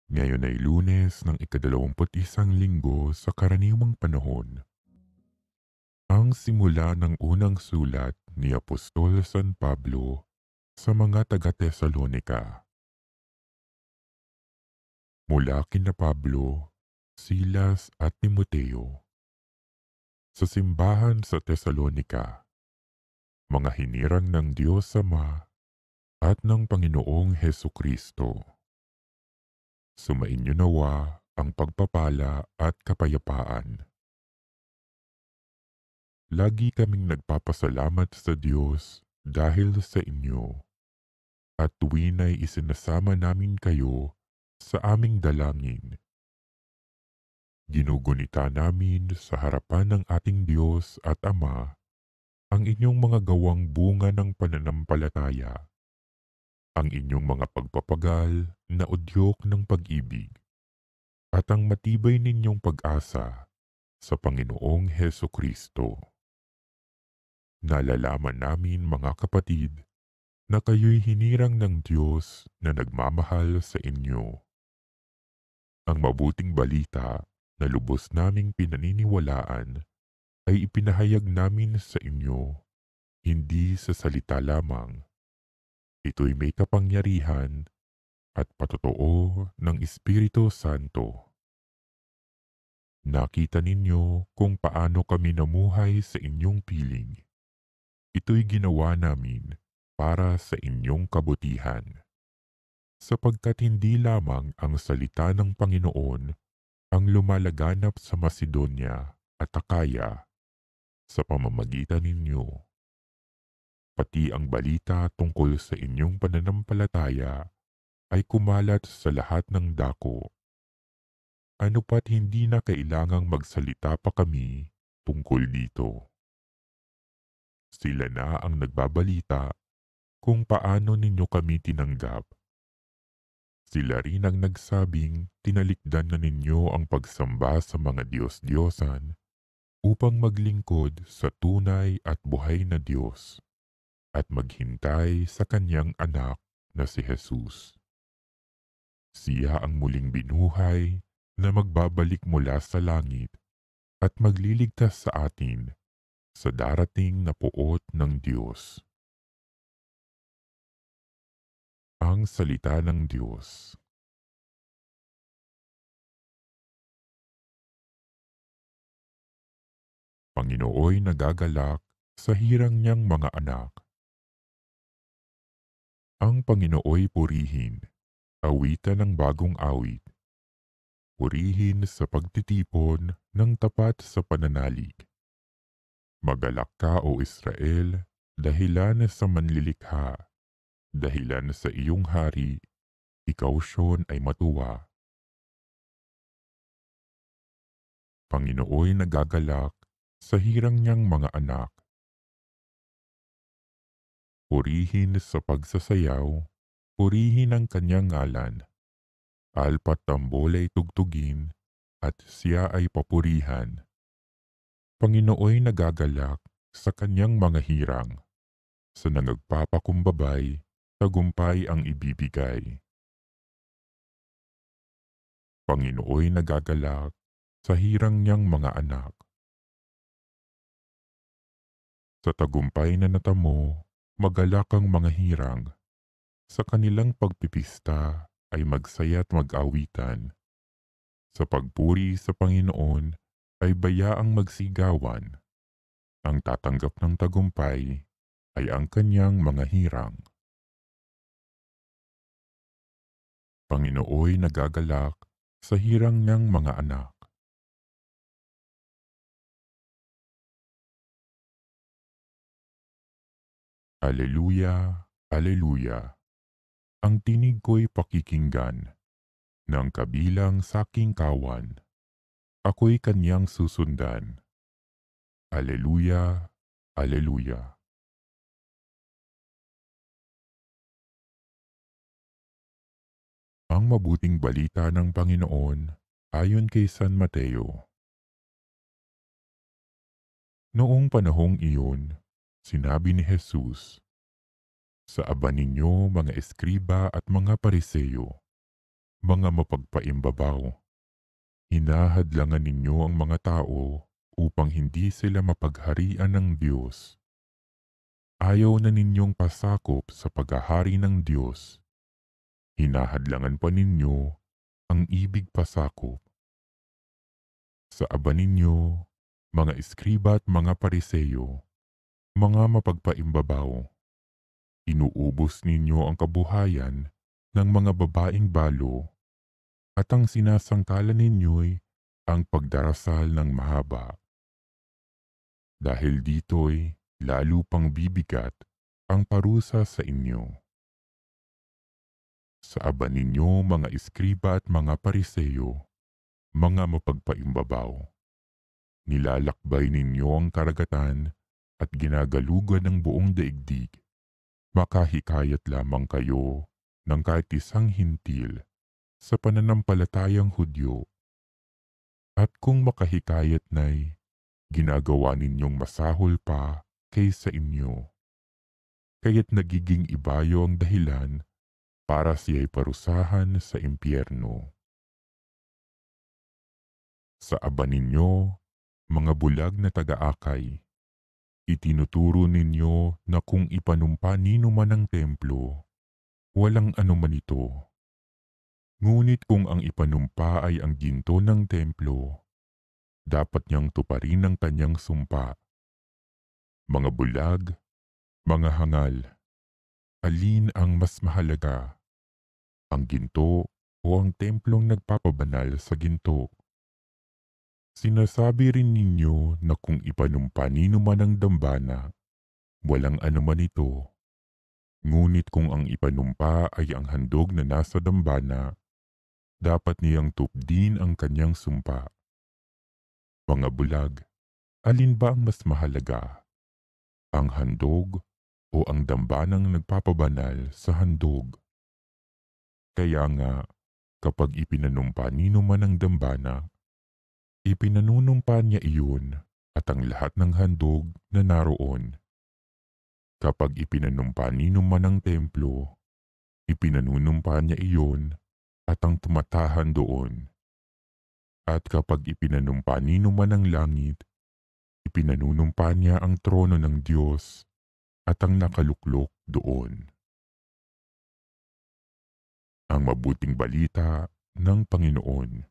Ngayon ay Lunes ng ika-21 linggo sa karaniwang panahon. Ang simula ng unang sulat ni Apostol San Pablo sa mga taga-Tesalonika. Mula kina Pablo, Silas at Timoteo. Sa simbahan sa Tesalonika, mga hinirang ng Diyos Ama at ng Panginoong Hesu Kristo. Sumainyo nawa ang pagpapala at kapayapaan. Lagi kaming nagpapasalamat sa Diyos dahil sa inyo, at tuwin ay isinasama namin kayo sa aming dalangin. Ginugunita namin sa harapan ng ating Diyos at Ama ang inyong mga gawang bunga ng pananampalataya, ang inyong mga pagpapagal na udyok ng pag-ibig, at ang matibay ninyong pag-asa sa Panginoong Hesu Kristo. Nalalaman namin, mga kapatid, na kayo'y hinirang ng Diyos na nagmamahal sa inyo. Ang mabuting balita na lubos naming pinaniniwalaan ay ipinahayag namin sa inyo, hindi sa salita lamang. Ito'y may kapangyarihan at patotoo ng Espiritu Santo. Nakita ninyo kung paano kami namuhay sa inyong piling. Ito'y ginawa namin para sa inyong kabutihan, sapagkat hindi lamang ang salita ng Panginoon ang lumalaganap sa Macedonia at Akaya sa pamamagitan ninyo, pati ang balita tungkol sa inyong pananampalataya ay kumalat sa lahat ng dako. Ano pat hindi na kailangang magsalita pa kami tungkol dito. Sila na ang nagbabalita kung paano ninyo kami tinanggap. Sila rin ang nagsabing tinalikdan na ninyo ang pagsamba sa mga Diyos-Diyosan upang maglingkod sa tunay at buhay na Diyos at maghintay sa Kanyang anak na si Jesus. Siya ang muling binuhay na magbabalik mula sa langit at magliligtas sa atin sa darating na puot ng Diyos. Ang salita ng Diyos. Panginooy nagagalak sa hirang niyang mga anak. Ang Panginooy purihin, awitan ng bagong awit. Purihin sa pagtitipon ng tapat sa pananalig. Magalak ka, O Israel, dahilan sa manlilikha, dahilan sa iyong hari, ikaw Siyon ay matuwa. Panginooy nagagalak sa hirang niyang mga anak. Purihin sa pagsasayaw, purihin ang kanyang ngalan. Alpat tambol ay tugtugin, at siya ay papurihan. Panginooy nagagalak sa kanyang mga hirang. Sa nangagpapakumbabay, tagumpay ang ibibigay. Panginooy nagagalak sa hirang niyang mga anak. Sa tagumpay na natamo, magalak ang mga hirang. Sa kanilang pagpipista ay magsaya't mag-awitan. Sa pagpuri sa Panginoon ay bayaang magsigawan. Ang tatanggap ng tagumpay ay ang kanyang mga hirang. Panginooy nagagalak sa hirang niyang mga anak. Aleluya, aleluya. Ang tinig ko'y pakikinggan ng kabilang saking kawan. Ako'y kanyang susundan. Aleluya, aleluya. Ang mabuting balita ng Panginoon ayon kay San Mateo. Noong panahong iyon, sinabi ni Jesus, "Sa aba ninyo mga eskriba at mga pariseyo, mga mapagpaimbabaw. Hinahadlangan ninyo ang mga tao upang hindi sila mapagharian ng Diyos. Ayaw na ninyong pasakop sa paghahari ng Diyos. Hinahadlangan pa ninyo ang ibig pasakop. Sa aba ninyo, mga eskriba at mga pariseyo, mga mapagpaimbabaw, inuubos ninyo ang kabuhayan ng mga babaeng balo at ang sinasangkalan ninyo'y ang pagdarasal ng mahaba. Dahil dito'y lalo pang bibigat ang parusa sa inyo. Sa aba ninyo mga eskriba at mga pariseyo, mga mapagpaimbabaw, nilalakbay ninyo ang karagatan at ginagalugan ng buong daigdig. Makahikayat lamang kayo ng kahit isang hintil sa pananampalatayang Hudyo. At kung makahikayat na'y ginagawa ninyong masahol pa kaysa inyo. Kaya't nagiging ibayo ang dahilan para siya'y parusahan sa impyerno. Sa aba ninyo, mga bulag na taga-akay, itinuturo ninyo na kung ipanumpa nino man ang templo, walang anuman ito. Ngunit kung ang ipanumpa ay ang ginto ng templo, dapat niyang tuparin ang kanyang sumpa. Mga bulag, mga hangal, alin ang mas mahalaga? Ang ginto o ang templong nagpapabanal sa ginto? Sinasabi rin ninyo na kung ipanumpa nino man ang dambana, walang anuman ito. Ngunit kung ang ipanumpa ay ang handog na nasa dambana, dapat niyang tupdin ang kanyang sumpa. Mga bulag, alin ba ang mas mahalaga? Ang handog o ang dambanang nagpapabanal sa handog? Kaya nga, kapag ipinanumpa nino man ang dambana, ipinanunumpa niya iyon at ang lahat ng handog na naroon. Kapag ipinanumpa nino man ang templo, ipinanunumpa niya iyon at ang tumatahan doon. At kapag ipinanumpa nino man ang langit, ipinanunumpa niya ang trono ng Diyos at ang nakaluklok doon. Ang mabuting balita ng Panginoon.